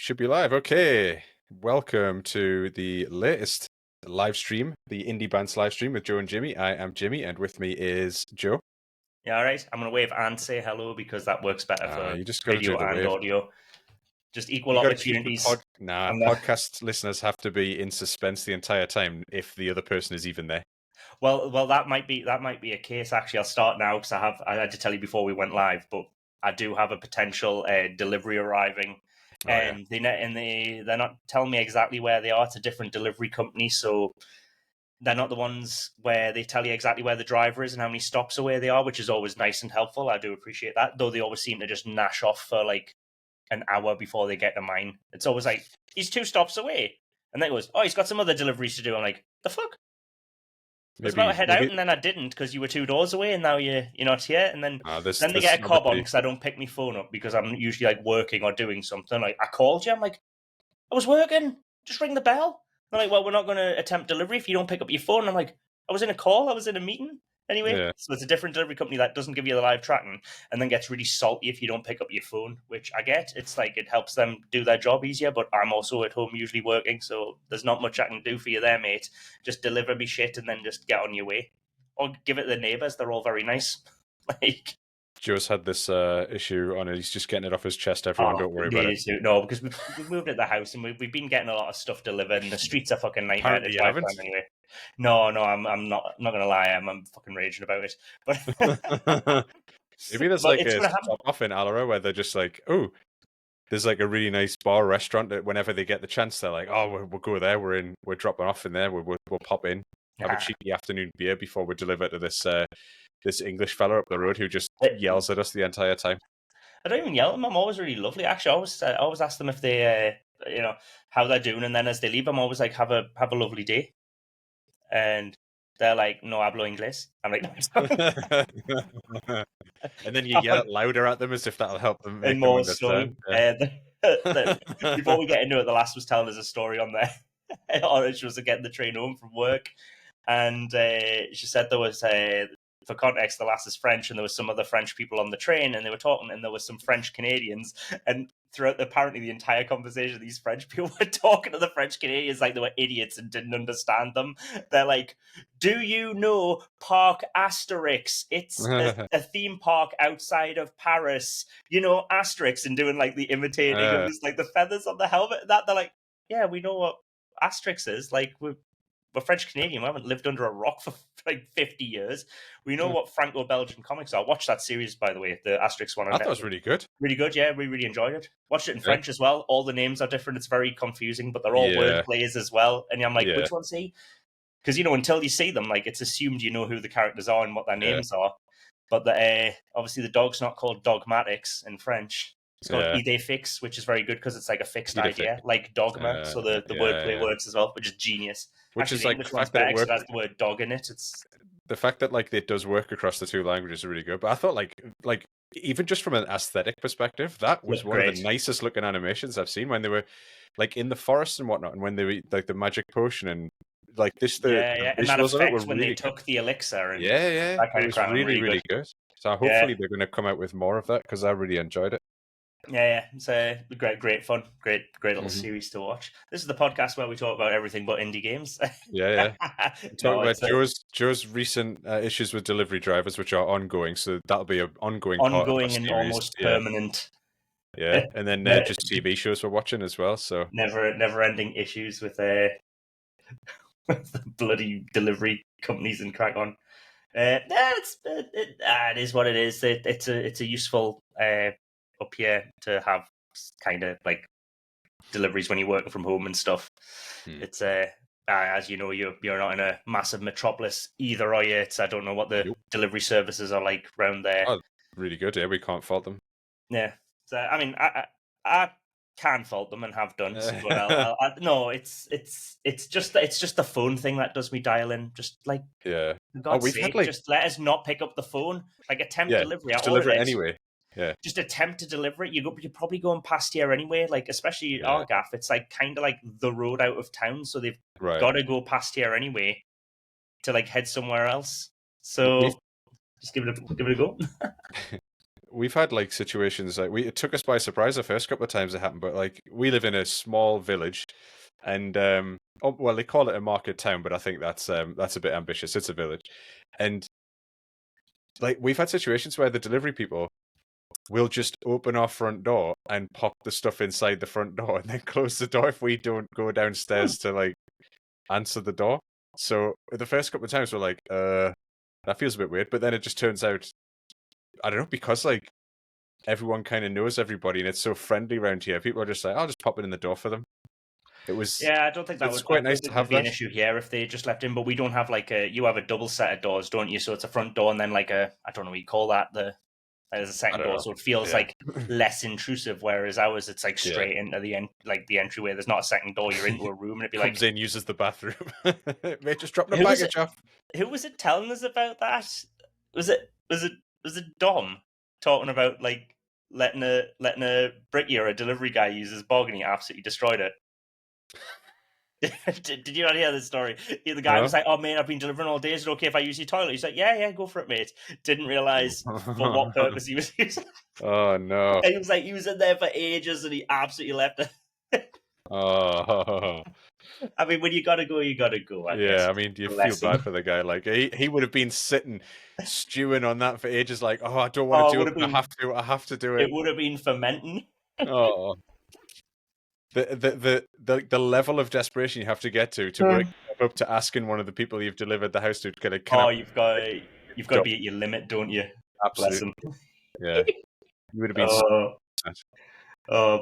Should be live. Okay. Welcome to the latest live stream, the Indie Bants live stream with Joe and Jimmy. I am Jimmy, and with me is Joe. Yeah, all right. I'm going to wave and say hello because that works better for You just got to do video the and wave. audio. Just equal You got to keep the opportunities. podcast listeners have to be in suspense the entire time if the other person is even there. Well, that might be a case. Actually, I'll start now because I had to tell you before we went live, but I do have a potential delivery arriving, and they're not telling me exactly where they are. It's a different delivery company, so they're not the ones where they tell you exactly where the driver is and how many stops away they are, which is always nice and helpful. I do appreciate that, though they always seem to just nash off for like an hour before they get to mine. It's always like, he's 2 stops away. And then it goes, oh, he's got some other deliveries to do. I'm like, the fuck? I was about to head out and then I didn't because you were 2 doors away and now you're not here. And then they get a cob on because I don't pick my phone up because I'm usually like working or doing something. Like, I called you. I'm like, I was working. Just ring the bell. They're like, well, we're not going to attempt delivery if you don't pick up your phone. I'm like, I was in a call. I was in a meeting. Anyway, So it's a different delivery company that doesn't give you the live tracking and then gets really salty if you don't pick up your phone, which I get. It's like it helps them do their job easier, but I'm also at home usually working, so there's not much I can do for you there, mate. Just deliver me shit and then just get on your way. Or give it to the neighbours. They're all very nice. Like, Joe's had this issue on it. He's just getting it off his chest. Everyone, don't worry about it. No, because we've moved at the house and we've been getting a lot of stuff delivered and the streets are fucking nightmare to drive down anyway. No, I'm not gonna lie, I'm fucking raging about it. But maybe there's like a stop off in Allara where they're just like, oh, there's like a really nice bar restaurant that whenever they get the chance, they're like, oh, we'll go there. We're dropping off in there. We'll pop in, have a cheeky afternoon beer before we deliver to this English fella up the road who just yells at us the entire time. I don't even yell at them. I'm always really lovely. Actually, I always ask them if they, how they're doing, and then as they leave, I'm always like, have a lovely day. And they're like, no hablo inglés. I'm like, no. And then you yell louder at them as if that'll help them make more them understand. Before we get into it, the last was telling us a story on there. Or she was getting the train home from work, and she said there was for context, the lass is French, and there was some other French people on the train, and they were talking, and there was some French Canadians, and throughout apparently the entire conversation, these French people were talking to the French Canadians like they were idiots and didn't understand them. They're like, do you know Parc Asterix? It's a theme park outside of Paris. You know, Asterix, and doing like the imitating of his, like the feathers on the helmet. That they're like, yeah, we know what Asterix is. Like, we're French Canadian. We haven't lived under a rock for like 50 years. We know what Franco-Belgian comics are. Watch that series, by the way, the Asterix one. I thought it was really good. Really good, yeah. We really enjoyed it. Watched it in French as well. All the names are different. It's very confusing, but they're all word plays as well. And I'm like, which one's he? Because, until you see them, like, it's assumed you know who the characters are and what their names are. But obviously the dog's not called Dogmatics in French. It's called Idée Fixe, which is very good because it's like a fixed idea, like dogma. So the wordplay works as well, which is genius. Which is like the fact that it works. It has the word dog in it. It's the fact that like it does work across the two languages is really good. But I thought like even just from an aesthetic perspective, that was one of the nicest looking animations I've seen when they were like in the forest and whatnot, and when they were like the magic potion and like this. The and that effect when they took the elixir. And that kind it was really good. So hopefully they're going to come out with more of that because I really enjoyed it. Yeah, it's a great fun, great little series to watch. This is the podcast where we talk about everything but indie games. Talk about Joe's recent issues with delivery drivers, which are ongoing. So that'll be an ongoing part of and almost permanent. Yeah, and then just TV shows we're watching as well. So never ending issues with the bloody delivery companies and crack on. It is what it is. It's a useful up here to have kind of like deliveries when you're working from home and stuff. It's as you know, you're not in a massive metropolis either, are you? I don't know what the delivery services are like around there. Oh, really good. Yeah, we can't fault them. Yeah, so I mean, I can fault them and have done. But no, it's just the phone thing that does me dial in. Just like for God's sake, just let us not pick up the phone. Like attempt delivery. Just deliver it anyway. Yeah, just attempt to deliver it. You're probably going past here anyway. Like especially our gaff, it's like kind of like the road out of town, so they've got to go past here anyway to like head somewhere else. So just give it a go. we've had like situations like it took us by surprise the first couple of times it happened, but like we live in a small village, and well, they call it a market town, but I think that's a bit ambitious. It's a village, and like we've had situations where the delivery people will just open our front door and pop the stuff inside the front door and then close the door if we don't go downstairs to like answer the door. So the first couple of times we're like, that feels a bit weird, but then it just turns out, I don't know, because like everyone kind of knows everybody and it's so friendly around here, people are just like, I'll just pop it in the door for them. It was I don't think that it's quite nice to have be that. an issue here if they just left in, but we don't have like you have a double set of doors, don't you? So it's a front door and then like I don't know what you call that, there's a second door, so it feels like less intrusive. Whereas ours, it's like straight into the the entryway. There's not a second door. You're into a room, and it'd be like comes in, uses the bathroom. Mate, just dropping a package off. Who was it telling us about that? Was it Dom talking about like letting a brickier, a delivery guy use his bog, and he absolutely destroyed it? Did you not hear this story? The guy was like, "Oh man, I've been delivering all day. Is it okay if I use your toilet?" He's like, "Yeah, go for it, mate." Didn't realize for what purpose he was using. Oh no! And he was like, he was in there for ages, and he absolutely left it. Oh. I mean, when you gotta go, you gotta go. I guess. I mean, do you feel bad for the guy? Like he would have been sitting stewing on that for ages. Like, oh, I don't want to do it. But I have to do it. It would have been fermenting. Oh. The level of desperation you have to get to work up to asking one of the people you've delivered the house to kind of. You've got to be at your limit, don't you? Absolutely. Yeah. You would have been.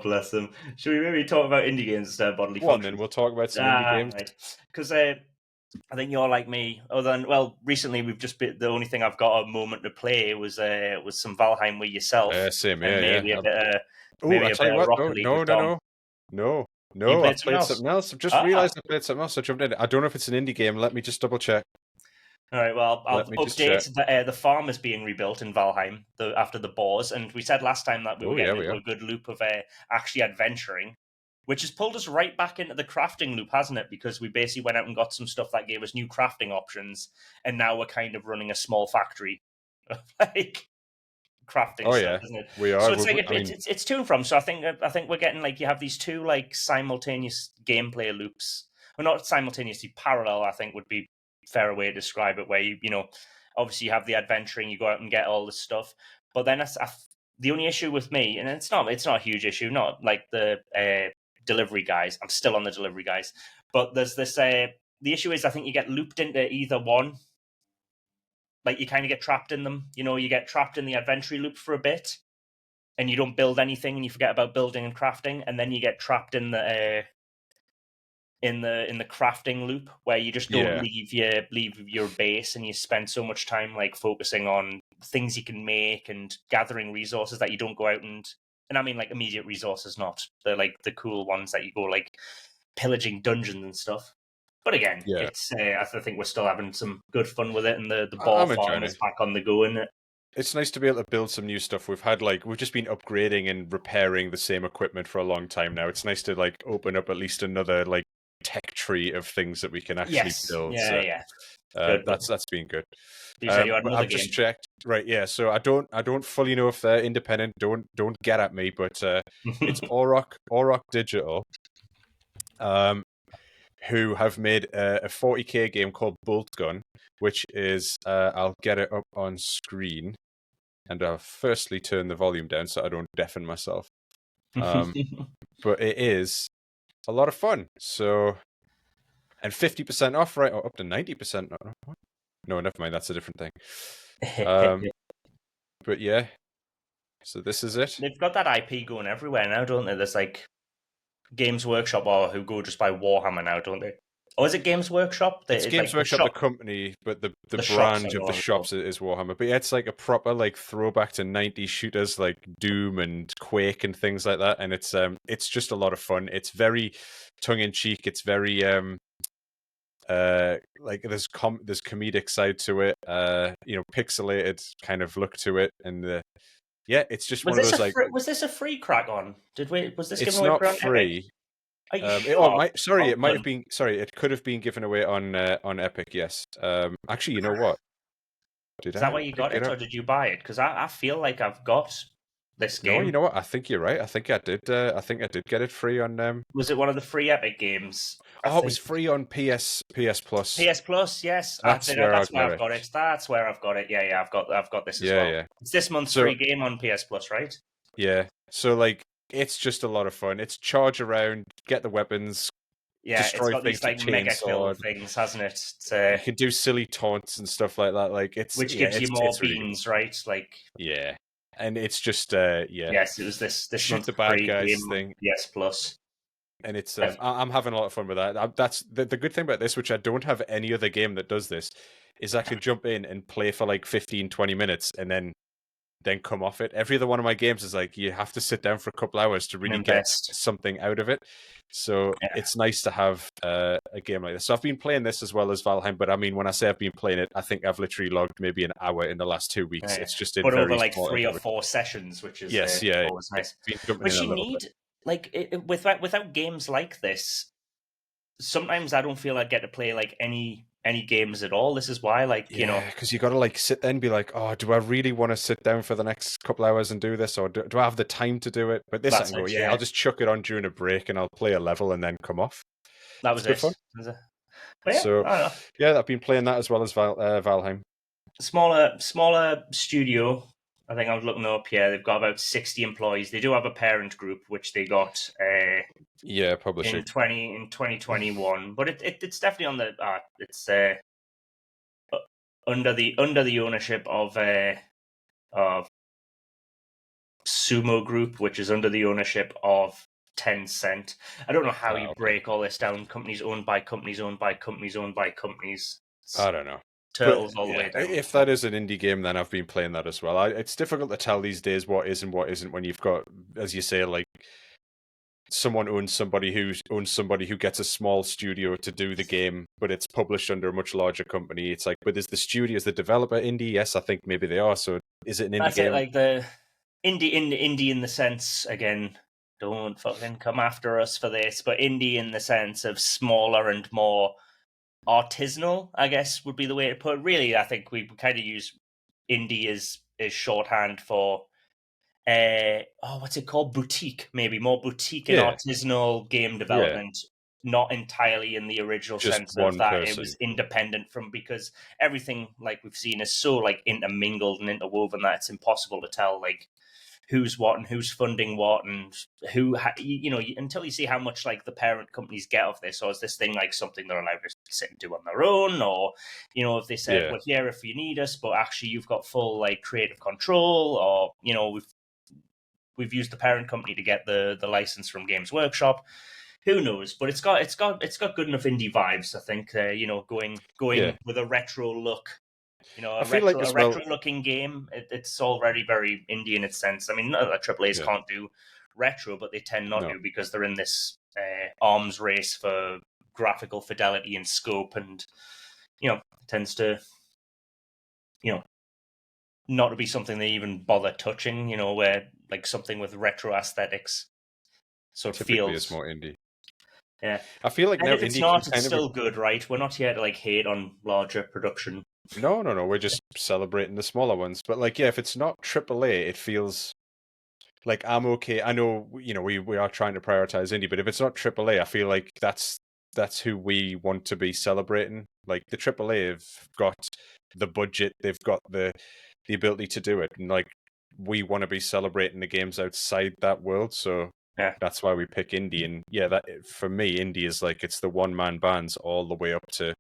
Bless him. Should we maybe talk about indie games instead of bodily function? Then we'll talk about some indie games. Because I think you're like me. Recently we've just been, the only thing I've got a moment to play was some Valheim with yourself. Same, maybe a bit of. I tell you what, no. I played something else. I've just realised I played something else. I jumped in. I don't know if it's an indie game. Let me just double check. All right, well, I'll update that the farm is being rebuilt in Valheim after the boars, and we said last time that we were getting into a good loop of actually adventuring, which has pulled us right back into the crafting loop, hasn't it? Because we basically went out and got some stuff that gave us new crafting options, and now we're kind of running a small factory of like crafting stuff, isn't it? We are. So it's it's to and from. So I think we're getting like you have these two like simultaneous gameplay loops. Well, not simultaneously, parallel. I think would be fairer way to describe it. Where you obviously you have the adventuring, you go out and get all this stuff, but then the only issue with me, and it's not a huge issue, not like the delivery guys. I'm still on the delivery guys, but there's this. The issue is I think you get looped into either one. Like you kind of get trapped in them, you get trapped in the adventure loop for a bit, and you don't build anything, and you forget about building and crafting, and then you get trapped in the crafting loop where you just don't leave your base, and you spend so much time like focusing on things you can make and gathering resources that you don't go out and I mean like immediate resources, not the cool ones that you go like pillaging dungeons and stuff. But again, it's I think we're still having some good fun with it, and the ball farm is back on the go, isn't it? It's nice to be able to build some new stuff. We've just been upgrading and repairing the same equipment for a long time now. It's nice to like open up at least another like tech tree of things that we can actually build. That's been good. You said you had another I've just checked. Right, yeah. So I don't fully know if they're independent. Don't get at me, but it's Auroch Digital. Who have made a 40k game called Bolt Gun, which is, I'll get it up on screen, and I'll firstly turn the volume down so I don't deafen myself. But it is a lot of fun. So, and 50% off, right? Or up to 90%. No, never mind. That's a different thing. But yeah, so this is it. They've got that IP going everywhere now, don't they? There's like Games Workshop who go just by Warhammer now, don't they? Or is it Games Workshop? It's Games Workshop, the company, but the brand of the shops is Warhammer. But yeah, it's like a proper like throwback to 90s shooters like Doom and Quake and things like that. And it's just a lot of fun. It's very tongue in cheek. It's very like there's comedic side to it. Pixelated kind of look to it, and it's just one of those like. Was this a free crack on? Was this? It's not free. It might have been. Sorry, it could have been given away on Epic. Yes. Actually, you know what? Did Is I that why you pick got it it, up? or did you buy it? Because I feel like I've got this No, you game. know what? I think you're right. I think I did. I think I did get it free on. Was it one of the free Epic games? I Oh, it was think free on PS Plus. PS Plus. Yes, That's where I that's why got I've it. got it. That's where I've got it. Yeah, I've got this as Yeah, well. yeah. It's this month's So free game on PS Plus, right? yeah, so like it's just a lot of fun. It's charge around, get the weapons, Yeah, it's destroy got things these with like mega kill chainsaw. things, hasn't it? It's, You can do silly taunts and stuff like that. Like which gives you more it's really good. beans, right? Like, Yeah, and it's just yeah, yes, it was this shoot month's the bad free guys game on thing. PS Plus. And it's I'm having a lot of fun with that. That's the good thing about this, which I don't have any other game that does this, is I can jump in and play for like 15, 20 minutes and then come off it. Every other one of my games is like you have to sit down for a couple hours to really get Invest. something out of it. So Yeah. it's nice to have a game like this. So I've been playing this as well as Valheim, but I mean, when I say I've been playing it, I think I've literally logged maybe an hour in the last 2 weeks. Yeah. It's just in But over very like small 3 or increments. 4 sessions, which is Yes, yeah, always nice. been jumping But in a you little bit. need like without games like this. Sometimes I don't feel I get to play like any games at all. This is why, like, you know, because you got to like sit there and be like, oh, do I really want to sit down for the next couple hours and do this, or do I have the time to do it? But this I that's can go, it. yeah, Yeah, I'll just chuck it on during a break and I'll play a level and then come off. that It's was good it. fun. But yeah, So I don't know. yeah, I've been playing that as well as Valheim. Smaller studio. I think I was looking up. Yeah, they've got about 60 employees. They do have a parent group which they got Yeah, publishing. in 2021, but it's definitely on the it's under the ownership of Sumo Group, which is under the ownership of Tencent. I don't know how you Okay. break all this down. Companies owned by companies owned by companies owned by companies. I don't know. Turtles But all the yeah, way down. if that is an indie game, then I've been playing that as well. It's difficult to tell these days what is and what isn't when you've got, as you say, like someone owns somebody who gets a small studio to do the game, but it's published under a much larger company. It's like, but is the studio, is the developer indie? Yes, I think maybe they are. So is it an indie That's game? it, like the indie in the sense, again, don't fucking come after us for this, but indie in the sense of smaller and more artisanal, I guess would be the way to put it. Really, I think we kind of use indie as shorthand for what's it called? Boutique, maybe more boutique and Yeah, artisanal game yeah, development, not entirely in the original just sense of one that it person. was independent from, because everything like we've seen is so like intermingled and interwoven that it's impossible to tell like who's what and who's funding what and who you know, until you see how much like the parent companies get of this, or is this thing like something they're allowed to sit and do on their own, or you know, if they said Yeah, we're here if you need us but actually you've got full like creative control, or you know, we've used the parent company to get the license from Games Workshop. Who knows? But it's got good enough indie vibes. I think you know, going yeah. with a retro look. You know, I feel like a as well. retro looking game. It's already very indie in its sense. I mean, not that AAA's Yeah, can't do retro, but they tend not no, to because they're in this arms race for graphical fidelity and scope, and you know, tends to, you know, not to be something they even bother touching. You know, where like something with retro aesthetics. So it typically it's feels, more indie. yeah. I feel like And now if it's indie can not, it's kind of. still good, right? We're not here to like hate on larger production. No, no, no. We're just celebrating the smaller ones. But like, yeah, if it's not AAA, it feels like I'm okay. I know, you know, we are trying to prioritize indie, but if it's not AAA, I feel like that's who we want to be celebrating. Like the AAA have got the budget, they've got the ability to do it, and like we want to be celebrating the games outside that world. So Yeah. that's why we pick indie. And yeah, that for me, indie is like it's the one man bands all the way up to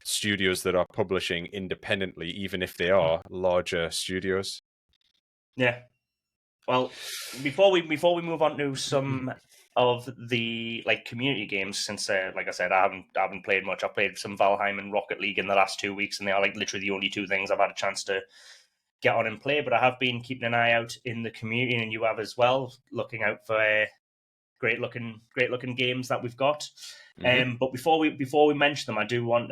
studios that are publishing independently, even if they are larger studios. Yeah. Well, before we move on to some of the like community games, since like I said, I haven't played much. I've played some Valheim and Rocket League in the last 2 weeks, and they are like literally the only two things I've had a chance to get on and play. But I have been keeping an eye out in the community, and you have as well, looking out for great looking games that we've got. But before we mention them, I do want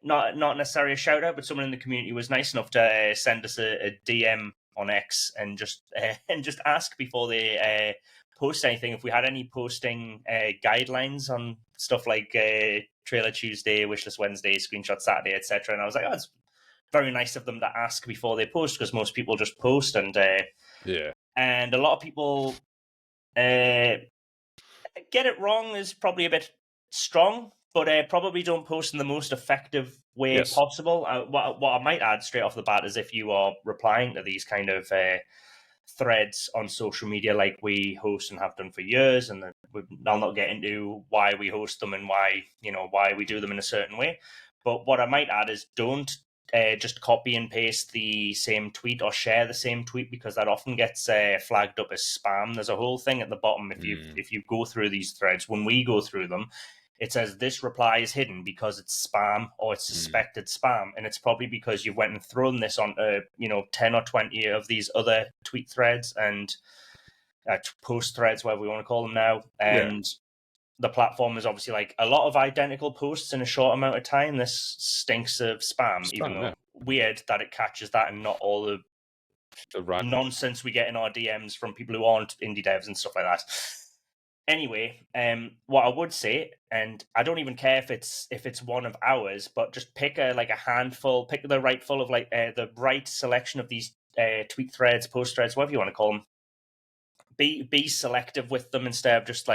not necessarily a shout out, but someone in the community was nice enough to send us a DM on X and just ask before they post anything if we had any posting guidelines on stuff like Trailer Tuesday, Wishlist Wednesday, Screenshot Saturday, etc. And I was like, oh, it's very nice of them to ask before they post, because most people just post, and a lot of people get it wrong is probably a bit strong, but probably don't post in the most effective way possible. What I might add straight off the bat is, if you are replying to these kind of threads on social media like we host and have done for years, and I'll not get into why we host them and why we do them in a certain way, but what I might add is, don't just copy and paste the same tweet or share the same tweet, because that often gets flagged up as spam. There's a whole thing at the bottom, if you go through these threads, when we go through them, it says this reply is hidden because it's spam or it's suspected spam, and it's probably because you've went and thrown this on 10 or 20 of these other tweet threads and post threads, whatever we want to call them now, and the platform is obviously like, a lot of identical posts in a short amount of time. This stinks of spam, even though weird that it catches that and not all the nonsense we get in our DMs from people who aren't indie devs and stuff like that. Anyway, what I would say, and I don't even care if it's one of ours, but just pick a handful, pick the right full of the right selection of these tweet threads, post threads, whatever you want to call them. Be selective with them, instead of just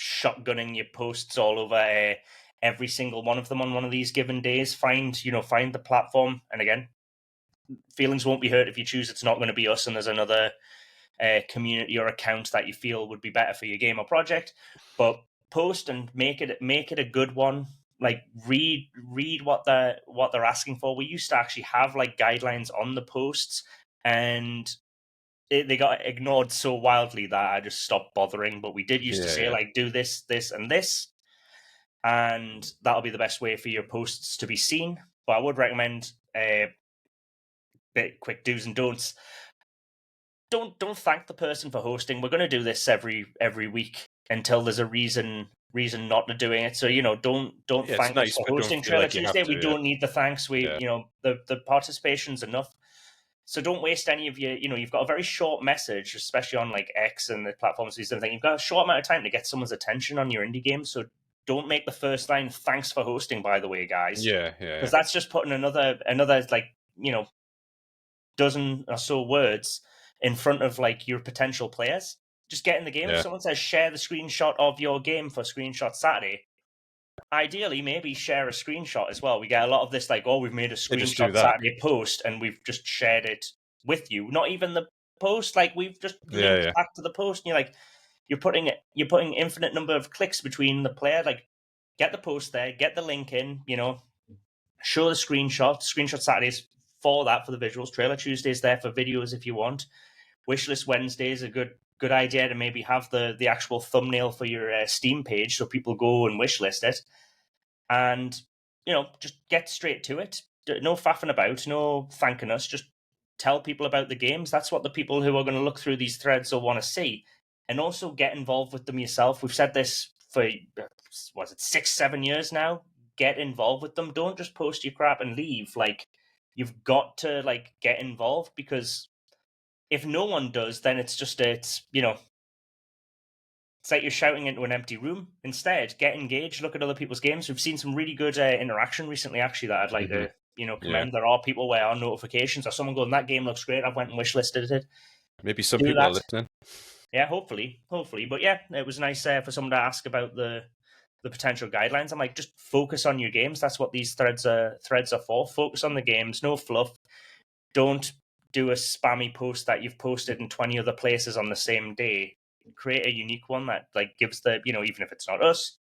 shotgunning your posts all over every single one of them on one of these given days. Find the platform, and again, feelings won't be hurt if you choose it's not going to be us and there's another community or account that you feel would be better for your game or project, but post and make it a good one. Like, read what they're asking for. We used to actually have guidelines on the posts, and they got ignored so wildly that I just stopped bothering. But we did used to say do this, and this, and that'll be the best way for your posts to be seen. But I would recommend bit quick do's and don'ts. Don't thank the person for hosting. We're going to do this every week until there's a reason not to doing it. So don't thank us for hosting Trailer Tuesday. We don't need the thanks. We the participation's enough. So don't waste any of your, you've got a very short message, especially on X and the platforms, these other things. You've got a short amount of time to get someone's attention on your indie game. So don't make the first line, "Thanks for hosting, by the way, guys." Because that's just putting another dozen or so words in front of your potential players. Just get in the game. If someone says share the screenshot of your game for Screenshot Saturday, ideally maybe share a screenshot as well. We get a lot of this we've made a Screenshot Saturday post and we've just shared it with you. Not even the post, we've just linked back to the post, and you're putting infinite number of clicks between the player. Get the post there, get the link in, show the screenshot. Screenshot Saturdays for that, for the visuals. Trailer Tuesdays there for videos if you want. Wishlist Wednesday is a good idea to maybe have the actual thumbnail for your Steam page so people go and wishlist it. And, just get straight to it. No faffing about, no thanking us. Just tell people about the games. That's what the people who are going to look through these threads will want to see. And also get involved with them yourself. We've said this for, 6-7 years now. Get involved with them. Don't just post your crap and leave. You've got to get involved, because if no one does, then it's like you're shouting into an empty room. Instead, get engaged, look at other people's games. We've seen some really good interaction recently, actually, that I'd like to commend. There are people where our notifications or someone going, "That game looks great, I've went and wishlisted it." Maybe some people are listening. Yeah, hopefully. But yeah, it was nice for someone to ask about the potential guidelines. I'm just focus on your games. That's what these threads are for. Focus on the games, no fluff. Don't do a spammy post that you've posted in 20 other places on the same day. Create a unique one that gives the, even if it's not us,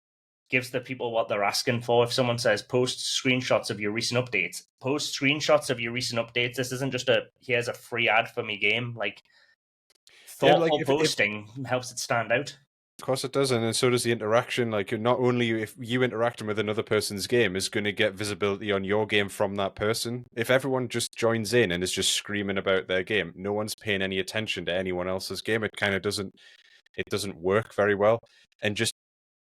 gives the people what they're asking for. If someone says post screenshots of your recent updates, post screenshots of your recent updates. This isn't just here's a free ad for me game. Thoughtful posting helps it stand out. Of course it does, and then so does the interaction. Not only if you interacting with another person's game is going to get visibility on your game from that person. If everyone just joins in and is just screaming about their game, no one's paying any attention to anyone else's game. It kind of doesn't work very well. And just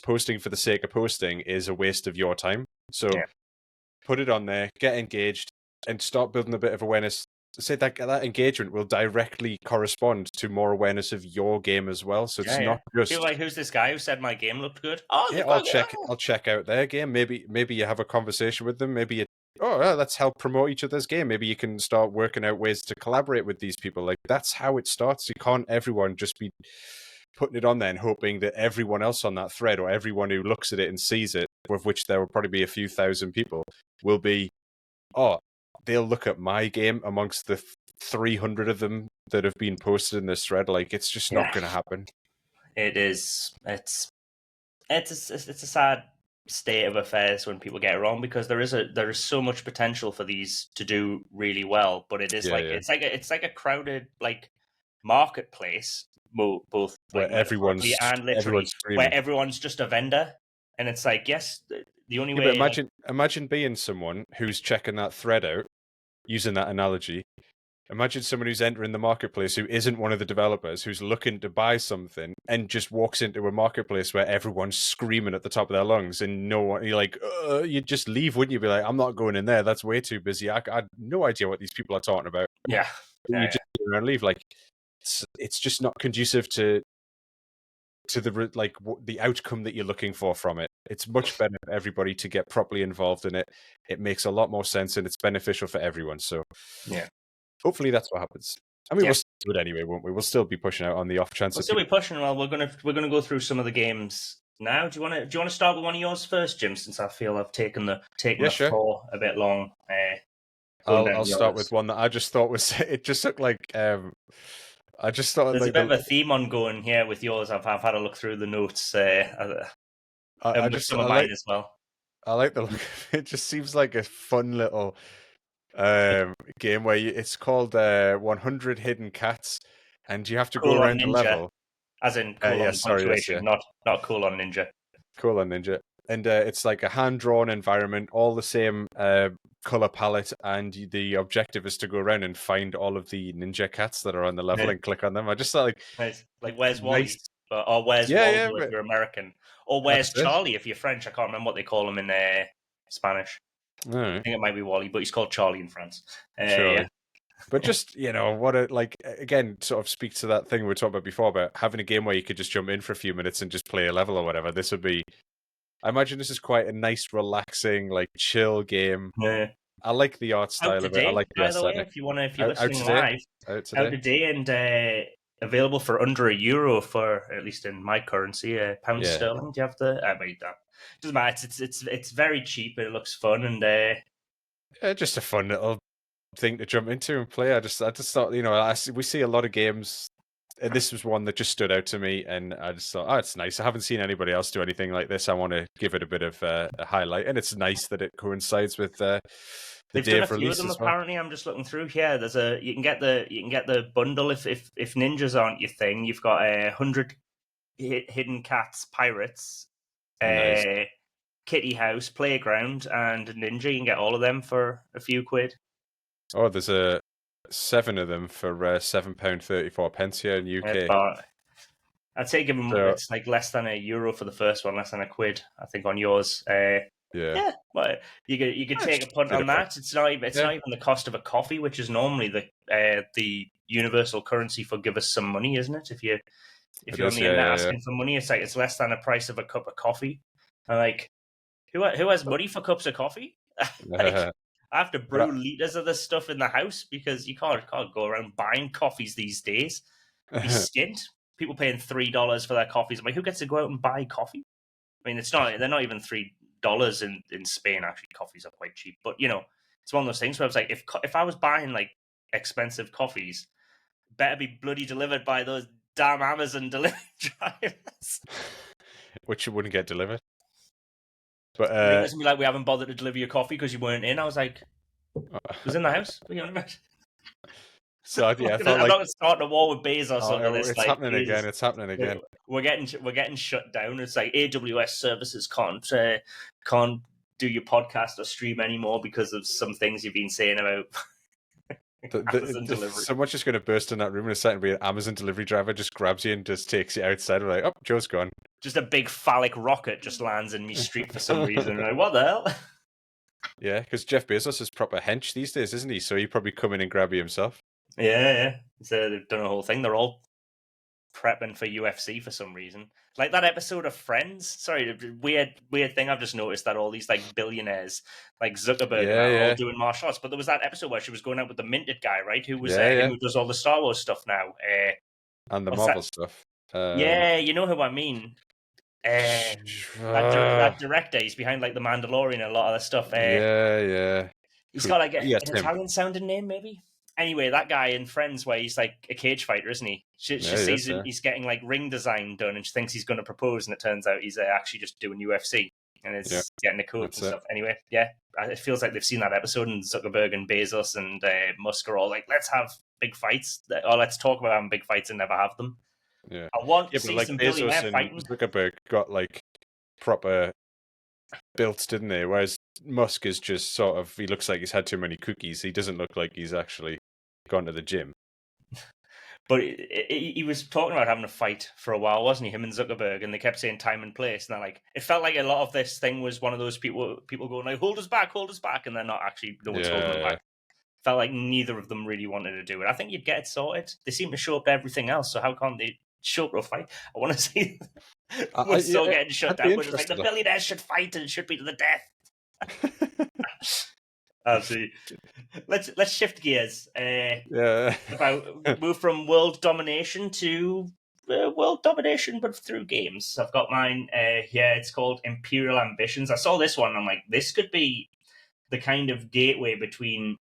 posting for the sake of posting is a waste of your time. So put it on there, get engaged, and start building a bit of awareness. Say that engagement will directly correspond to more awareness of your game as well. So it's not just feel who's this guy who said my game looked good? Oh, I'll check out their game. Maybe you have a conversation with them. Maybe oh, yeah, let's help promote each other's game. Maybe you can start working out ways to collaborate with these people. Like, that's how it starts. You can't everyone just be putting it on there and hoping that everyone else on that thread or everyone who looks at it and sees it, of which there will probably be a few thousand people, will be, oh, they'll look at my game amongst the 300 of them that have been posted in this thread. Like, it's just not going to happen. It is. It's a sad state of affairs when people get it wrong, because there is so much potential for these to do really well, but it is it's like a crowded like marketplace, both where like metaphorically and literally, where everyone's just a vendor, and it's like, yes, the only way. But imagine being someone who's checking that thread out, using that analogy. Imagine someone who's entering the marketplace who isn't one of the developers, who's looking to buy something and just walks into a marketplace where everyone's screaming at the top of their lungs and no one, you're like, you'd just leave, wouldn't you? Be like, I'm not going in there. That's way too busy. I had no idea what these people are talking about. Yeah. You just leave. Like, it's just not conducive to the outcome that you're looking for from it. It's much better for everybody to get properly involved in it. It makes a lot more sense and it's beneficial for everyone. So yeah. Hopefully that's what happens. I mean, we'll still do it anyway, won't we? We'll still be pushing out on the off chance. We'll still be pushing. Well, we're gonna go through some of the games now. Do you want to start with one of yours first, Jim? Since I feel I've taken the floor a bit long. I'll start with one that I just thought was. It just looked like. I just thought there's a bit of a theme ongoing here with yours. I've had a look through the notes. I just some of mine as well. I like the look. It just seems like a fun little game where it's called 100 Hidden Cats, and you have to go around the level. As in cool on punctuation, not cool on ninja. Cool on ninja. And it's like a hand-drawn environment, all the same color palette, and the objective is to go around and find all of the ninja cats that are on the level and click on them. I just thought like where's Wally? Or where's Waldo if you're American? Or where's Charlie if you're French? I can't remember what they call him in Spanish. Right. I think it might be Wally, but he's called Charlie in France. Sure. Yeah. But just, what again, sort of speaks to that thing we were talking about before about having a game where you could just jump in for a few minutes and just play a level or whatever. This would be, I imagine this is quite a nice, relaxing, like chill game. Yeah. I like the art style of it. I like the aesthetic. If you're listening live, out today and available for under €1 for, at least in my currency, pound sterling. Do you have the? Doesn't matter. It's very cheap. It looks fun and just a fun little thing to jump into and play. I just thought, we see a lot of games, and this was one that just stood out to me, and I just thought, it's nice. I haven't seen anybody else do anything like this. I want to give it a bit of a highlight, and it's nice that it coincides with they've done a few of them apparently. I'm just looking through here. There's you can get the bundle if ninjas aren't your thing. You've got 100 Hidden Cats Pirates, nice. Kitty House, Playground, and Ninja. You can get all of them for a few quid. Oh, there's 7 of them for £7.34 here in UK. I'd say give them it's like less than €1 for the first one, less than £1, I think, on yours. Yeah, but you could take a punt on that. It's not even the cost of a coffee, which is normally the universal currency for give us some money, isn't it? If you're on the internet asking for money, it's like it's less than the price of a cup of coffee. And like, who has money for cups of coffee? I have to brew liters of this stuff in the house because you can't go around buying coffees these days. Be skint. People paying $3 for their coffees. I'm like, who gets to go out and buy coffee? I mean, they're not even $3 in Spain. Actually, coffees are quite cheap. But it's one of those things where I was like, if I was buying like expensive coffees, better be bloody delivered by those damn Amazon delivery drivers, which you wouldn't get delivered. But it doesn't be like we haven't bothered to deliver your coffee because you weren't in. I was like, it was in the house. What are you on about? So I thought I'm not starting a war with Bezos under this. It's happening again. It's happening again. We're getting shut down. It's like AWS services can't do your podcast or stream anymore because of some things you've been saying about Amazon delivery. Someone's just going to burst in that room in a second. Be an Amazon delivery driver just grabs you and just takes you outside. We're like, oh, Joe's gone. Just a big phallic rocket just lands in me street for some reason. Like, what the hell? Yeah, because Jeff Bezos is proper hench these days, isn't he? So he'd probably come in and grab you himself. Yeah. So they've done a whole thing. They're all prepping for UFC for some reason. Like that episode of Friends. Sorry, weird thing. I've just noticed that all these like billionaires, like Zuckerberg and that, are all doing martial arts. But there was that episode where she was going out with the minted guy, right? Who was who does all the Star Wars stuff now. And the Marvel stuff. Yeah, you know who I mean. That director, he's behind like the Mandalorian and a lot of the stuff. Yeah. He's got like an Italian sounding name, maybe. Anyway, that guy in Friends, where he's like a cage fighter, isn't he? She sees him, he's getting like ring design done, and she thinks he's going to propose, and it turns out he's actually just doing UFC and is getting a coat and stuff. Anyway, yeah, it feels like they've seen that episode, and Zuckerberg and Bezos and Musk are all like, let's have big fights, or let's talk about having big fights and never have them. Yeah, I want to see some billionaire fighting. Zuckerberg got like proper built, didn't they? Whereas Musk is just sort of, he looks like he's had too many cookies. He doesn't look like he's actually gone to the gym. But he was talking about having a fight for a while, wasn't he? Him and Zuckerberg, and they kept saying time and place. And like, it felt like a lot of this thing was one of those people going like, hold us back, and they're not actually, no one's holding them back. Felt like neither of them really wanted to do it. I think you'd get it sorted. They seem to show up to everything else, so how can't they show up to a fight? I want to see we're still getting shut down. But it's like the billionaires should fight and it should be to the death. See. Let's shift gears. Move from world domination to world domination, but through games. I've got mine here. It's called Imperial Ambitions. I saw this one, and I'm like, this could be the kind of gateway between,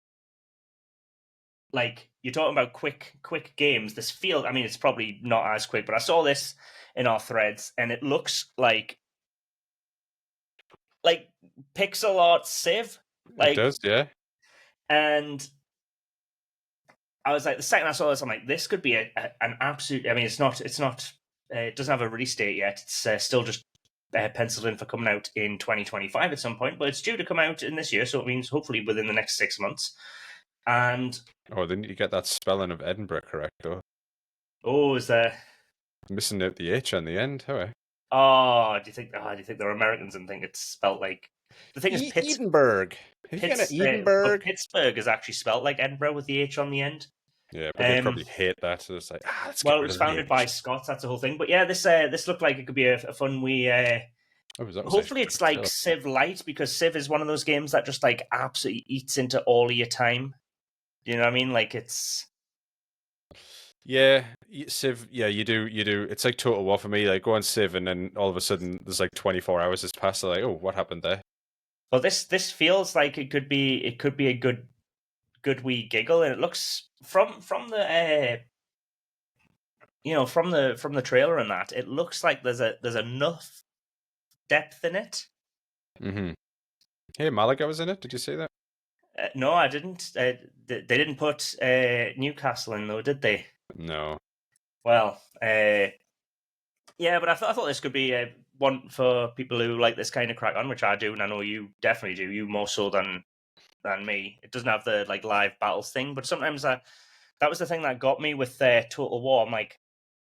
like, you're talking about quick games. This field, I mean, it's probably not as quick, but I saw this in our threads, and it looks like pixel art Civ. Like, it does, yeah. And I was like, the second I saw this, I'm like, this could be an absolute. I mean, it's not. It doesn't have a release date yet. It's still just penciled in for coming out in 2025 at some point, but it's due to come out in this year, so it means hopefully within the next 6 months. And then you get that spelling of Edinburgh correct, though. Oh, is there missing out the H on the end? How? Oh, do you think they're Americans and think it's spelt like? The thing is, Edinburgh. Edinburgh. Pittsburgh is actually spelt like Edinburgh with the H on the end. Yeah, but they probably hate that. So it's like, it was founded by Scots. That's the whole thing. But yeah, this looked like it could be a fun wee. Hopefully, it's like Civ Light, because Civ is one of those games that just like absolutely eats into all of your time. You know what I mean? Like it's. Yeah, Civ. Yeah, you do. It's like Total War for me. Like go on Civ, and then all of a sudden there's like 24 hours has passed. Like, oh, what happened there? Well, this feels like it could be a good wee giggle, and it looks from the from the trailer and that, it looks like there's enough depth in it. Mm-hmm. Hey, Malaga was in it. Did you see that? No, I didn't. They didn't put Newcastle in though, did they? No. Well, yeah, but I thought this could be one for people who like this kind of crack on, which I do, and I know you definitely do. You more so than me. It doesn't have the like live battles thing, but sometimes that was the thing that got me with Total War. I'm like,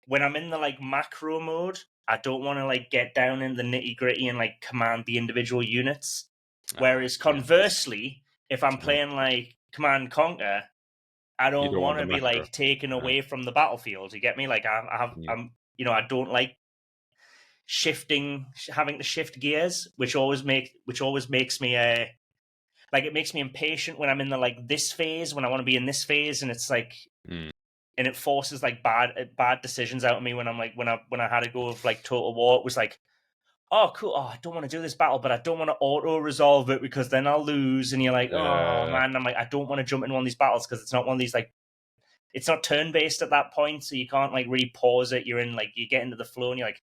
when I'm in the like macro mode, I don't want to like get down in the nitty gritty and like command the individual units. Whereas conversely, if I'm playing like Command and Conquer, I don't want to be like taken away from the battlefield. You get me? Like I'm I don't like having to shift gears, which always makes me like, it makes me impatient when I'm in the like this phase, when I want to be in this phase, and it's like and it forces like bad decisions out of me when I'm like when I had to go with like Total War. It was like, oh cool, I don't want to do this battle, but I don't want to auto resolve it because then I'll lose, and you're like, oh man, I'm like, I don't want to jump in one of these battles because it's not one of these like, it's not turn based at that point, so you can't like really pause it. You're in like, you get into the flow and you're like,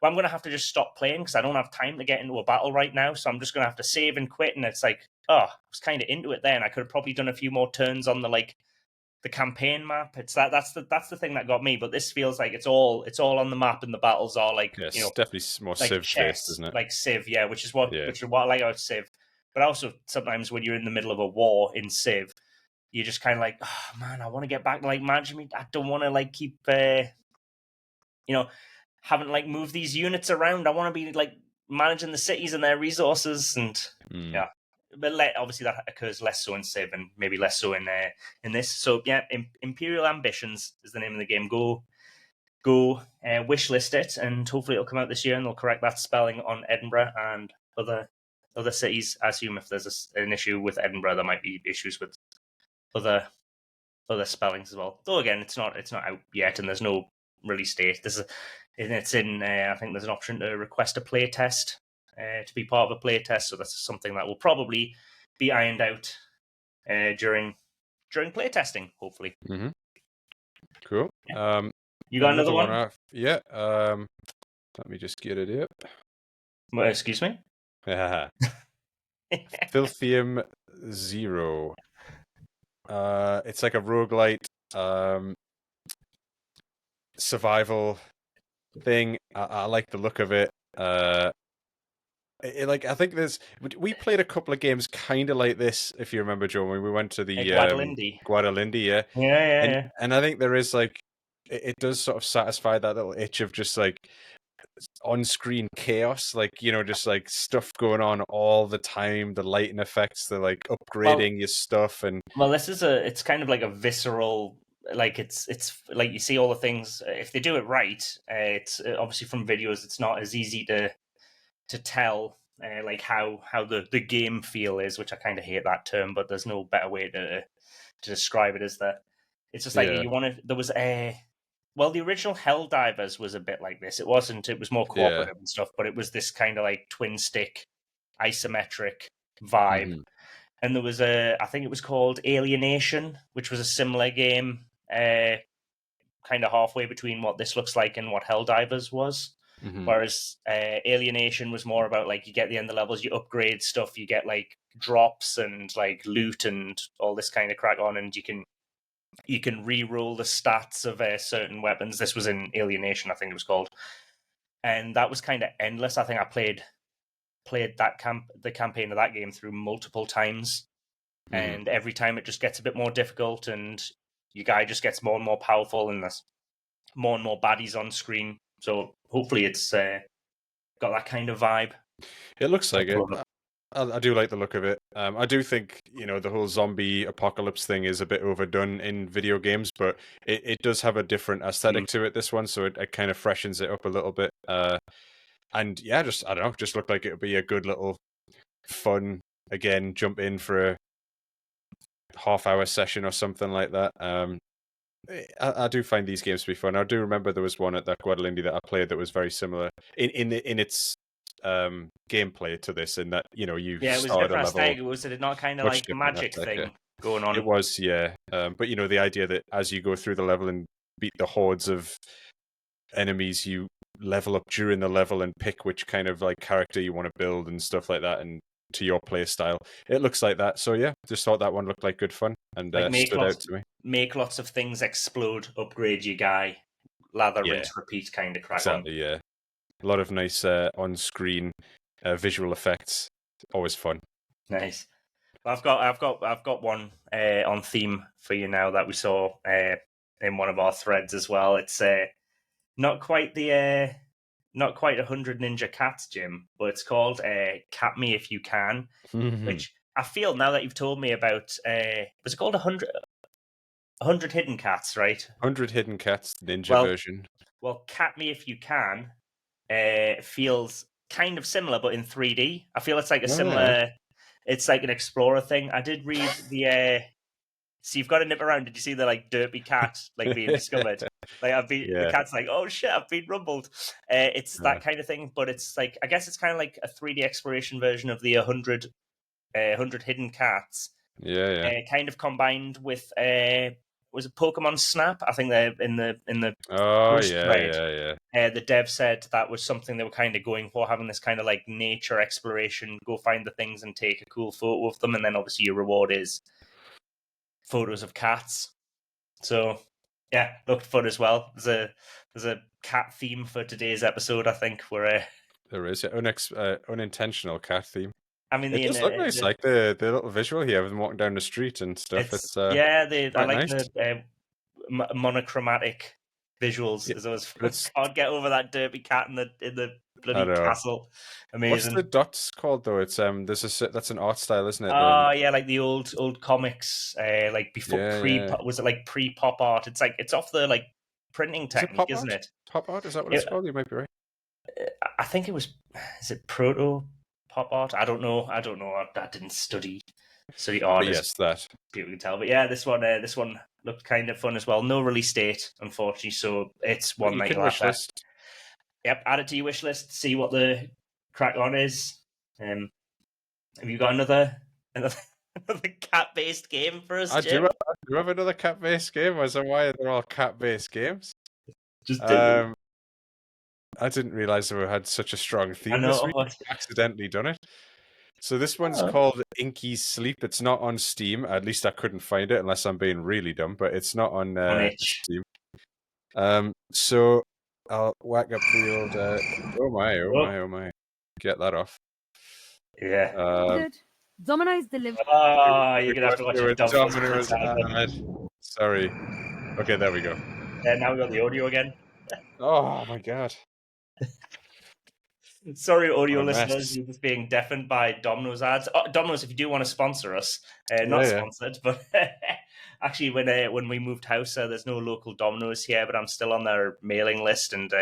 well, I'm going to have to just stop playing because I don't have time to get into a battle right now. So I'm just going to have to save and quit. And it's like, I was kind of into it then. I could have probably done a few more turns on the campaign map. It's that's the thing that got me. But this feels like it's all on the map, and the battles are like, it's definitely more like Civ based, isn't it? Like Civ, yeah, which is what I like about Civ. But also sometimes when you're in the middle of a war in Civ, you're just kind of like, oh man, I want to get back to like management. I don't want to like keep haven't like moved these units around. I want to be like managing the cities and their resources, and but obviously that occurs less so in Civ, and maybe less so in this. So yeah, Imperial Ambitions is the name of the game. Go go wishlist it, and hopefully it'll come out this year, and they'll correct that spelling on Edinburgh and other cities. I assume if there's an issue with Edinburgh, there might be issues with other spellings as well. Though again, it's not out yet, and there's no release date. It's in. I think there's an option to request a play test to be part of a play test. So that's something that will probably be ironed out during play testing, hopefully. Mm-hmm. Cool. Yeah. You got another one? Yeah. Let me just get it up. Well, excuse me? Filthium Zero. It's like a roguelite survival thing. I like the look of it. I think we played a couple of games kind of like this, if you remember, Joe, when we went to the Guadalindy, yeah. Yeah. And I think there is like it does sort of satisfy that little itch of just like on-screen chaos, like, you know, just like stuff going on all the time, the lighting effects, the like upgrading your stuff. And this is it's kind of like a visceral, like it's like you see all the things. If they do it right, it's obviously from videos, it's not as easy to tell like how the game feel is, which I kind of hate that term, but there's no better way to describe it, is there? It's just like there was the original Helldivers was a bit like this. It was more cooperative and stuff, but it was this kind of like twin stick isometric vibe. Mm-hmm. And there was I think it was called Alienation, which was a similar game, kind of halfway between what this looks like and what Helldivers was. Mm-hmm. Whereas Alienation was more about like you get the end of the levels, you upgrade stuff, you get like drops and like loot and all this kind of crack on, and you can re-roll the stats of certain weapons. This was in Alienation, I think it was called, and that was kind of endless. I think I played the campaign of that game through multiple times, and every time it just gets a bit more difficult, and your guy just gets more and more powerful, and there's more and more baddies on screen. So hopefully it's got that kind of vibe. It looks like it. I do like the look of it. I do think, you know, the whole zombie apocalypse thing is a bit overdone in video games, but it does have a different aesthetic to it, this one, so it kind of freshens it up a little bit. And yeah, I don't know, just looked like it would be a good little fun, again, jump in for a half-hour session or something like that. I do find these games to be fun. I do remember there was one at that Guadalindy that I played that was very similar in its gameplay to this, in that, you know, you it was start different a level. Was it not kind of like a magic thing going on? It was, yeah. But you know, the idea that as you go through the level and beat the hordes of enemies, you level up during the level and pick which kind of like character you want to build and stuff like that, and to your play style. It looks like that. So yeah, just thought that one looked like good fun and like stood out to me. Make lots of things explode, upgrade your guy, lather, rinse, repeat kind of crack on. Yeah. A lot of nice on-screen visual effects. Always fun. Nice. I've got one on theme for you now that we saw in one of our threads as well. It's not quite 100 Ninja Cats, Jim, but it's called Cat Me If You Can, which I feel, now that you've told me about, was it called 100 Hidden Cats, right? 100 Hidden Cats, ninja version. Well, Cat Me If You Can feels kind of similar, but in 3D. I feel it's like a similar... It's like an explorer thing. I did read the... So you've got to nip around. Did you see the like derpy cat like being discovered? Like the cat's like, oh shit, I've been rumbled. It's that kind of thing, but it's like, I guess it's kind of like a 3D exploration version of the 100 Hidden Cats. Yeah. Kind of combined with was it Pokemon Snap? I think they're in the the dev said that was something they were kind of going for, having this kind of like nature exploration, go find the things and take a cool photo of them, and then obviously your reward is photos of cats. So yeah, looked fun as well. There's a cat theme for today's episode, I think. Where there is unintentional cat theme. I mean, it does look nice, like the little visual here of them walking down the street and stuff. It's I like nice. The monochromatic visuals. Yeah, can't get over that derpy cat in the bloody castle. Amazing. What's the dots called though? It's that's an art style, isn't it? Oh yeah, like the old comics, like before was it like pre-pop art? It's like it's off the like printing Is it technique, pop isn't art? it? Pop art? Is that what it's called? You might be right. I think it was. Is it proto pop art? I don't know. I didn't study art. But yes, that. People can tell. But yeah, this one looked kind of fun as well. No release date, unfortunately, so it's one that you'll have to. Yep, add it to your wish list. See what the crack on is. Have you got another cat-based game for us, Jim? I do have another cat-based game. I don't know why they're all cat-based games. Just I didn't realize we had such a strong theme I know. this week. I've accidentally done it. So this one's called Inky's Sleep. It's not on Steam. At least I couldn't find it unless I'm being really dumb, but it's not on Steam. So I'll whack up the old oh my. Get that off. Yeah. Domino's delivered. Oh, you're gonna have to watch a Domino's ad. Sorry. Okay, there we go. And now we got the audio again. Oh my god. Sorry, audio listeners, you're just being deafened by Domino's ads. Oh, Domino's, if you do want to sponsor us, not sponsored, but actually, when we moved house, there's no local Domino's here, but I'm still on their mailing list, and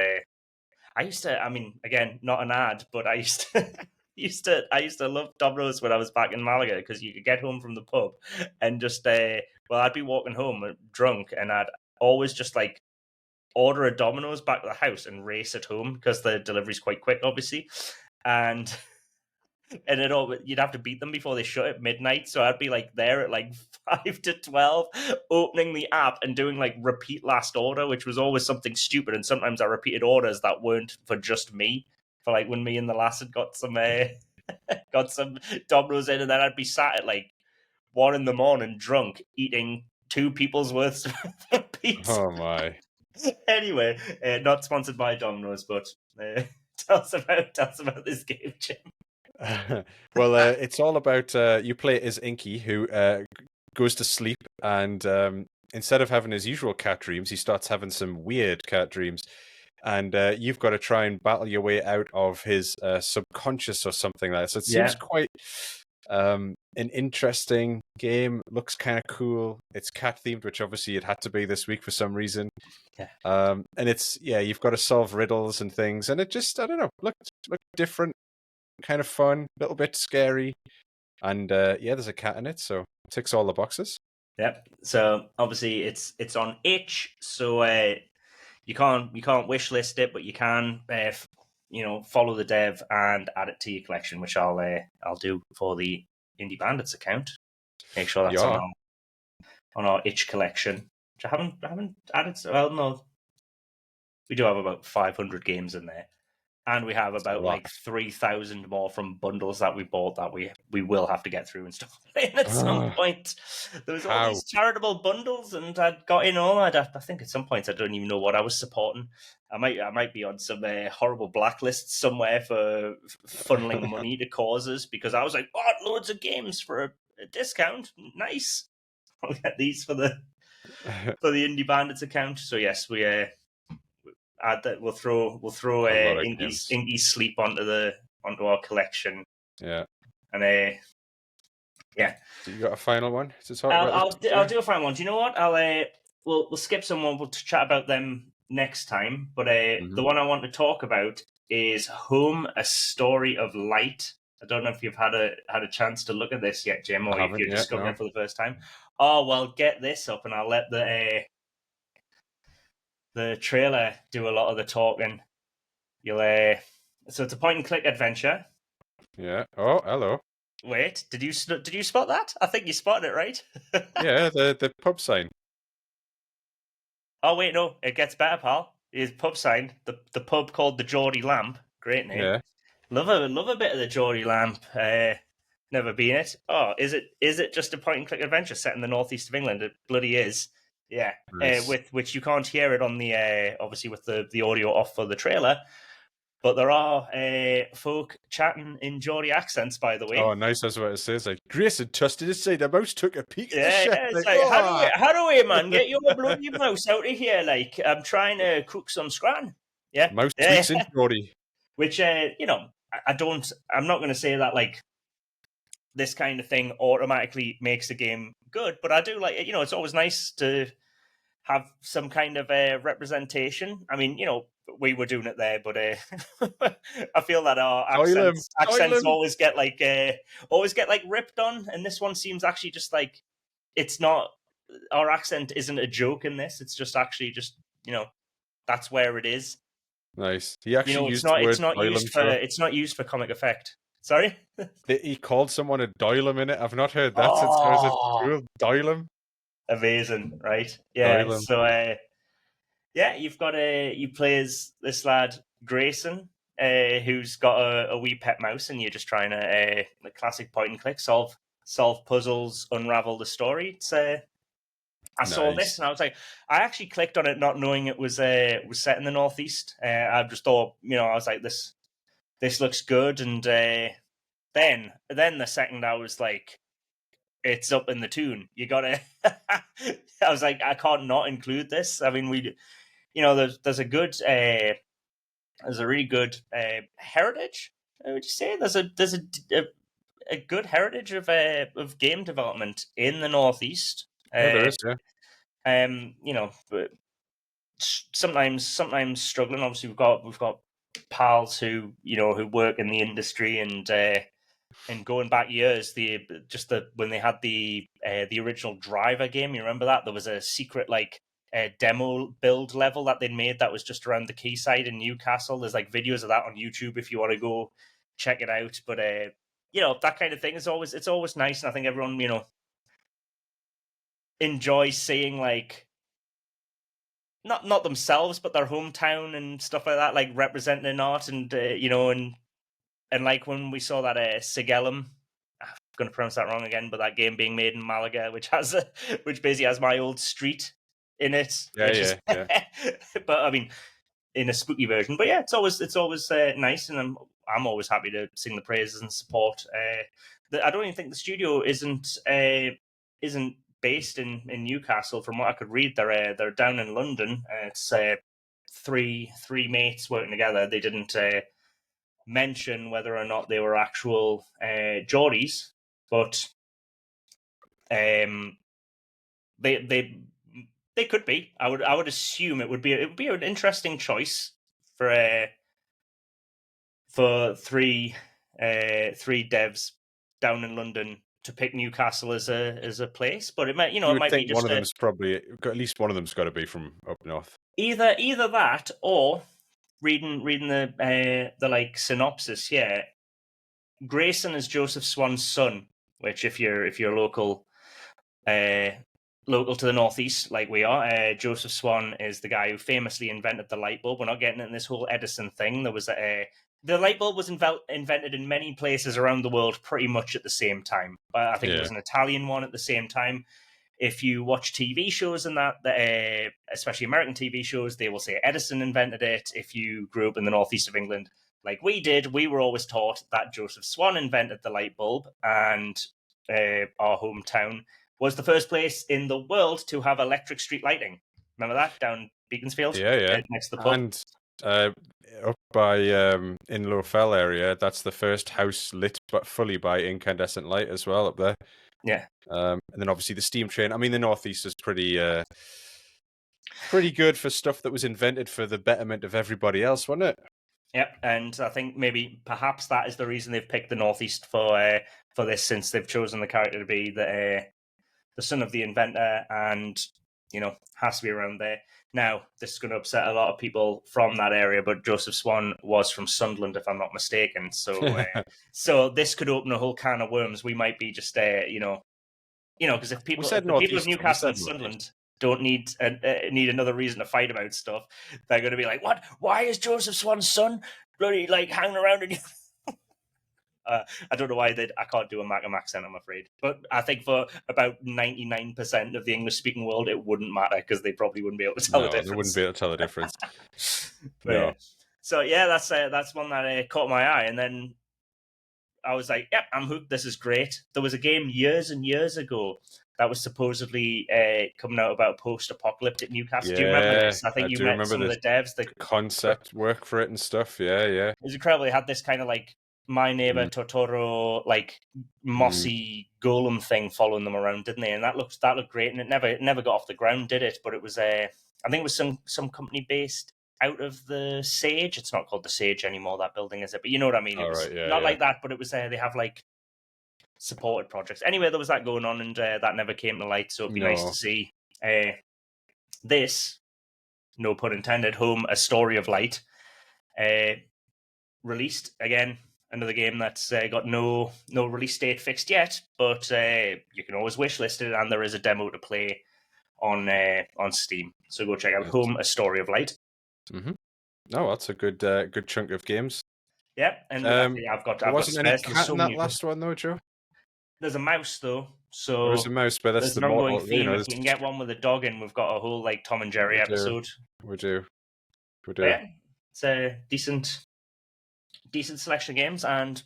I used to. I mean, again, not an ad, but I used to. I used to love Domino's when I was back in Malaga because you could get home from the pub and just I'd be walking home drunk, and I'd always just order a Domino's back to the house and race it home because the delivery's quite quick, obviously, and you'd have to beat them before they shut at midnight. So I'd be there at 5 to 12, opening the app and doing repeat last order, which was always something stupid. And sometimes I repeated orders that weren't for just me, for when me and the lass had got some Domino's in, and then I'd be sat at 1 a.m. drunk eating 2 people's worth of pizza. Oh my. Anyway, not sponsored by Domino's, but tell us about this game, Jim. Well, it's all about you play as Inky, who goes to sleep, and instead of having his usual cat dreams, he starts having some weird cat dreams, and you've got to try and battle your way out of his subconscious or something like that. So it seems quite an interesting game. Looks kind of cool. It's cat themed, which obviously it had to be this week for some reason. Yeah. And it's you've got to solve riddles and things, and it just, I don't know, looked different, kind of fun, a little bit scary, and there's a cat in it, so it ticks all the boxes. Yep. So obviously it's on itch, so you can't wish list it, but you can follow the dev and add it to your collection, which I'll do for the Indie Bandits account. Make sure that's on our itch collection, which I haven't added. Well, no, we do have about 500 games in there, and we have about 3,000 more from bundles that we bought that we will have to get through and start playing at some point. There was all these charitable bundles, and I'd got in all. I think at some point I don't even know what I was supporting. I might be on some horrible blacklists somewhere for funneling money to causes, because I was like, oh, loads of games for a discount. Nice. I'll get these for the Indie Bandits account. So yes, we add that. We'll throw Inky's Sleep onto our collection. Yeah. And So you got a final one to talk about? I'll do a final one. Do you know what? We'll skip some more. We'll chat about them next time. But the one I want to talk about is Home: A Story of Light. I don't know if you've had a chance to look at this yet, Jim, or if you're discovering it for the first time. Oh well, get this up, and I'll let the trailer do a lot of the talking. So it's a point and click adventure. Yeah. Oh, hello. Wait, did you spot that? I think you spotted it, right? Yeah, the pub sign. Oh wait, no, it gets better, pal. It's pub sign. The pub called the Geordie Lamp. Great name. Yeah. Love a bit of the Geordie Lamp. Never been it. Oh, is it just a point and click adventure set in the northeast of England? It bloody is. Yeah. Nice. With which you can't hear it on the obviously with the audio off for the trailer. But there are folk chatting in Geordie accents, by the way. Oh, nice. That's what it says. Grayson toasted his side. The mouse took a peek at the chef. Yeah, it's how do we, man? Get your bloody mouse out of here. I'm trying to cook some scran. Yeah. Mouse tweaks in Geordie. Which, I'm not going to say that, this kind of thing automatically makes the game good, but I do it's always nice to have some kind of representation. I mean, we were doing it there, but I feel that our accents always get like ripped on, and this one seems actually just like it's not. Our accent isn't a joke in this. It's just actually just that's where it is. Nice. He actually It's used not the word it's not doilem, used for it's not used for comic effect. Sorry. He called someone a doilem in it. I've not heard that since I was at Oh, school. Doilem. amazing, right? Yeah. Doilem. So yeah, you've got you play as this lad Grayson, who's got a wee pet mouse, and you're just trying to the classic point and click, solve puzzles, unravel the story. It's I saw this and I was like, I actually clicked on it not knowing it was set in the Northeast. I just thought, I was like, this looks good, and then the second I was like, it's up in the tune. You gotta. I was like, I can't not include this. I mean, there's a good, there's a really good heritage. Would you say there's a good heritage of game development in the Northeast? There is, yeah. But sometimes struggling. Obviously, we've got pals who work in the industry, and going back years, when they had the original Driver game, you remember that there was a secret demo build level that they'd made that was just around the quayside in Newcastle. There's like videos of that on YouTube if you want to go check it out. But that kind of thing is always nice, and I think everyone enjoys seeing like not themselves but their hometown and stuff like that, like representing in art, and and like when we saw that Sigellum, I'm going to pronounce that wrong again, but that game being made in Malaga, which basically has my old street in it. Yeah. But I mean, in a spooky version. But yeah, it's always nice, and I'm always happy to sing the praises and support. I don't even think the studio isn't based in Newcastle. From what I could read, they're down in London. It's three mates working together. They didn't mention whether or not they were actual Geordies, but they could be. I would assume it would be an interesting choice for three devs down in London to pick Newcastle as a place, but it might it might be just one of them's probably at least one of them's got to be from up north. Either that, or reading the like synopsis here, Grayson is Joseph Swan's son, which if you're local to the Northeast like we are, Joseph Swan is the guy who famously invented the light bulb. We're not getting in this whole Edison thing. There was the light bulb was invented in many places around the world pretty much at the same time. I think it was an Italian one at the same time. If you watch TV shows and that, especially American TV shows, they will say Edison invented it. If you grew up in the northeast of England, like we did, we were always taught that Joseph Swan invented the light bulb, and our hometown was the first place in the world to have electric street lighting. Remember that down Beaconsfield? Yeah. Next to the pub. And up by in Low Fell area, that's the first house lit but fully by incandescent light as well up there. Yeah. And then obviously the steam train. I mean, the Northeast is pretty good for stuff that was invented for the betterment of everybody else, wasn't it? Yep, and I think perhaps that is the reason they've picked the Northeast for this, since they've chosen the character to be the son of the inventor, and has to be around there. Now, this is going to upset a lot of people from that area, but Joseph Swan was from Sunderland, if I'm not mistaken. So, so this could open a whole can of worms. We might be just because if the people of Newcastle and Sunderland don't need another reason to fight about stuff, they're going to be like, "What? Why is Joseph Swan's son bloody like hanging around in?" I don't know why I can't do a Macam accent, I'm afraid. But I think for about 99% of the English-speaking world, it wouldn't matter because they probably wouldn't be able to tell the difference. They wouldn't be able to tell the difference. Yeah. So yeah, that's one that caught my eye, and then I was like, "Yep, I'm hooked. This is great." There was a game years and years ago that was supposedly coming out about post-apocalyptic Newcastle. Do you remember this? I think you met some of the devs. The concept work for it and stuff. Yeah. It was incredible. They had this kind of like My Neighbor Totoro, like mossy golem thing following them around, didn't they? And that looked great, and it never got off the ground, did it? But it was I think it was some company based out of the Sage. It's not called the Sage anymore, that building, is it? But you know what I mean. It was not like that, but it was they have like supported projects. Anyway, there was that going on, and that never came to light. So it'd be nice to see this, no pun intended, Home: A Story of Light, released again. Another game that's got no release date fixed yet, but you can always wishlist it, and there is a demo to play on Steam. So go check out Home: A Story of Light. Mm-hmm. Oh, that's a good chunk of games. Yeah, and I've got. Wasn't any cat in that last one though, Joe? There's a mouse though, so there's a mouse, but that's the ongoing theme. If we can get one with a dog in, we've got a whole like Tom and Jerry episode. We do. Yeah, it's a decent selection of games, and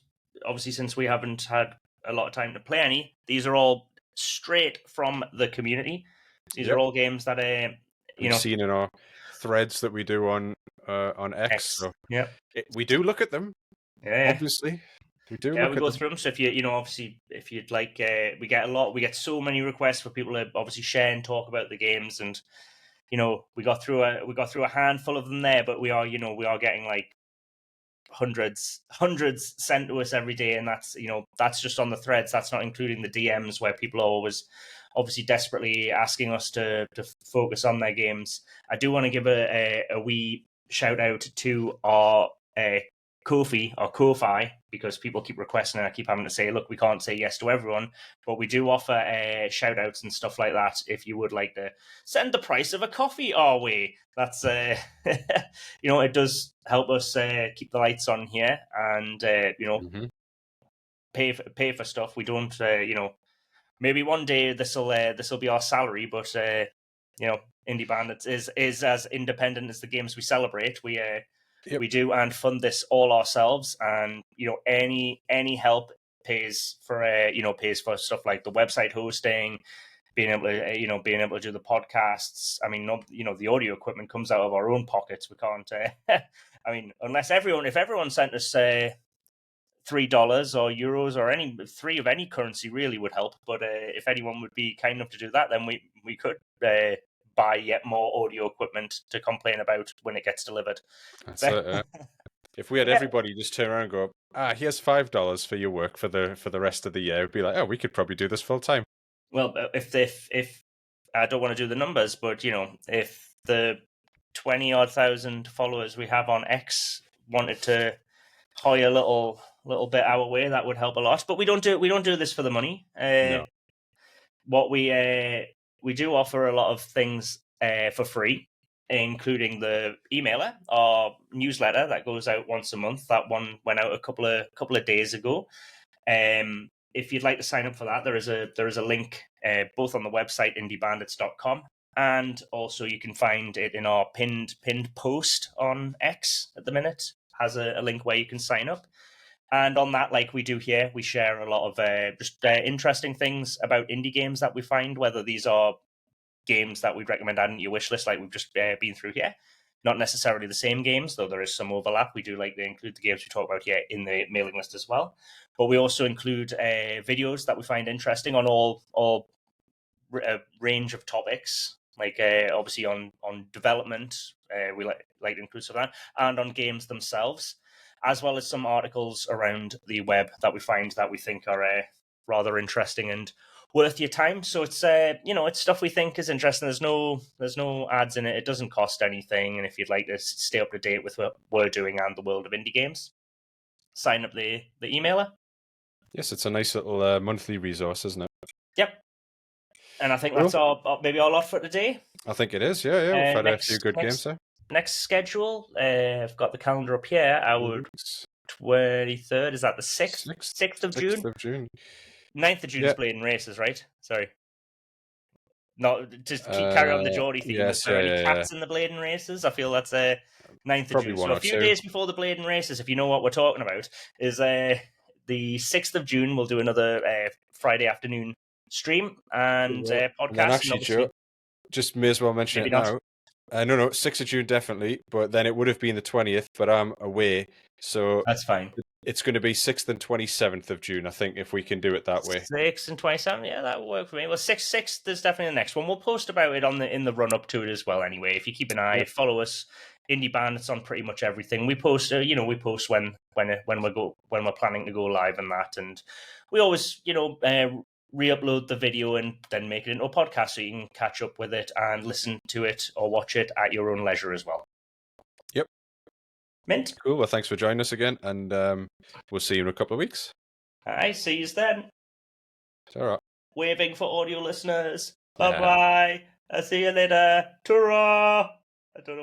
obviously since we haven't had a lot of time to play any, these are all straight from the community. These are all games that we've seen in our threads that we do on X. So we do look at them. Yeah, obviously. We do. Yeah, we go through them. So if obviously, if you'd like, we get so many requests for people to obviously share and talk about the games, and we got through a handful of them there, but we are getting like hundreds sent to us every day, and that's just on the threads. That's not including the DMs where people are always obviously desperately asking us to focus on their games. I do want to give a wee shout out to our Ko-fi, because people keep requesting and I keep having to say, look, we can't say yes to everyone, but we do offer shout outs and stuff like that if you would like to send the price of a coffee our way. That's it does help us keep the lights on here, and pay for stuff. We don't maybe one day this will be our salary, but Indie Bandits is as independent as the games we celebrate. We do and fund this all ourselves, and any help pays for stuff like the website hosting, being able to do the podcasts. I mean, the audio equipment comes out of our own pockets. We can't. I mean, if everyone sent us $3 or euros or any three of any currency really would help. But if anyone would be kind enough to do that, then we could buy yet more audio equipment to complain about when it gets delivered. That's it. If we had everybody just turn around and go, here's $5 for your work for the rest of the year, it'd be like, we could probably do this full time. Well, if I don't want to do the numbers, but if the 20,000 odd followers we have on X wanted to hoy a little bit our way, that would help a lot. But we don't do this for the money. No. What we do offer a lot of things for free, including the emailer, our newsletter that goes out once a month. That one went out a couple of days ago. If you'd like to sign up for that, there is a link both on the website indiebandits.com, and also you can find it in our pinned post on X at the minute. Has a link where you can sign up. And on that, like we do here, we share a lot of just interesting things about indie games that we find, whether these are games that we'd recommend adding to your wish list, like we've just been through here. Not necessarily the same games, though there is some overlap. We do like to include the games we talk about here in the mailing list as well. But we also include videos that we find interesting on all range of topics, like obviously on development, we like to include some of that, and on games themselves, as well as some articles around the web that we find that we think are rather interesting and worth your time. So it's it's stuff we think is interesting. There's no ads in it. It doesn't cost anything. And if you'd like to stay up to date with what we're doing and the world of indie games, sign up the emailer. Yes, it's a nice little monthly resource, isn't it? Yep. And I think that's maybe our lot for today. I think it is. Yeah. We've had a few good games there. Next schedule, I've got the calendar up here. Our 23rd, is that the 6th? 6th of June? 6th of June. 9th of June is Blade and Races, right? Sorry. No, just carry on the Geordie theme. Yes, is there any cats in the Blade and Races? I feel that's 9th of June. So a few days before the Blade and Races, if you know what we're talking about, is the 6th of June. We'll do another Friday afternoon stream and podcast. And then actually, Joe, just may as well mention it now. No, 6th of June definitely, but then it would have been the 20th, but I'm away, so that's fine. It's going to be 6th and 27th of June, I think, if we can do it that way. 6th and 27th, yeah, that will work for me. Well, 6th is definitely the next one. We'll post about it in the run up to it as well. Anyway, if you keep an eye, follow us, Indie Bants on pretty much everything. We post, we post when we're planning to go live and that, and we always, re-upload the video and then make it into a podcast so you can catch up with it and listen to it or watch it at your own leisure as well. Yep. Mint. Cool. Well, thanks for joining us again, and we'll see you in a couple of weeks. All right. See you then. It's all right. Waving for audio listeners. Bye-bye. I'll see you later. Ta-ra! I don't know.